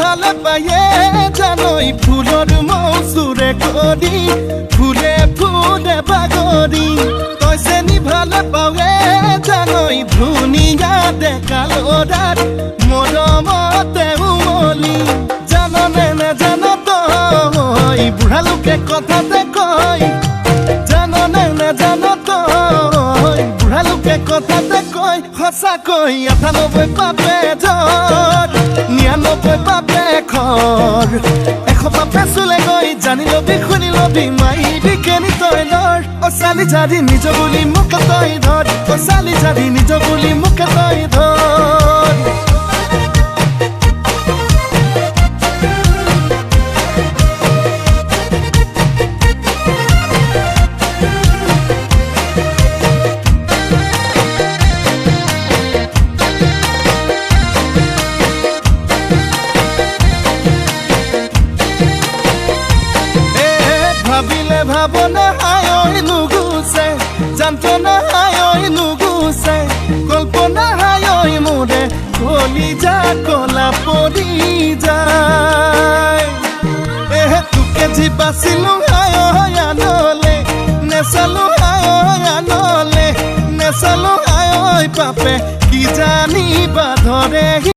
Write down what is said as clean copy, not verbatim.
ভালে পায়ে জানই ফুলৰ মৌচুৰে কৰি ফুলে ফুলে বাগৰি তই চেনি ভালে পাৱে জানই ধুনীয়া ডেকা ল'ৰাত মৰমতে উমলি জাননে নেজান তই বুঢ়া লোকে কথাতে কয় জাননে নেজান তই বুঢ়া লোকে কথাতে কয় সঁচাকৈ ৯৮ পাপে ধৰ ৯৯ পাপে খৰ ১০০ পাপে চুলে গৈ জানি লবি শুনি লবি মাইবি কেনি তই লৰ অ চালি জাৰি নিজ বুলি মোক তই ধৰ অ চালি জাৰি নিজ বুলি মোক তই ধৰ ভাবিলে ভাবনা হায় নুগুছে যন্ত্ৰণা হায় নুগুছে কল্পনা হায় মোৰে কলিজা কলা পৰি যায় তোকে যি বাচিলো হায় আনলে নেচালো হায় আনলে নেচালো হায় পাপে কি জানিবা ধৰে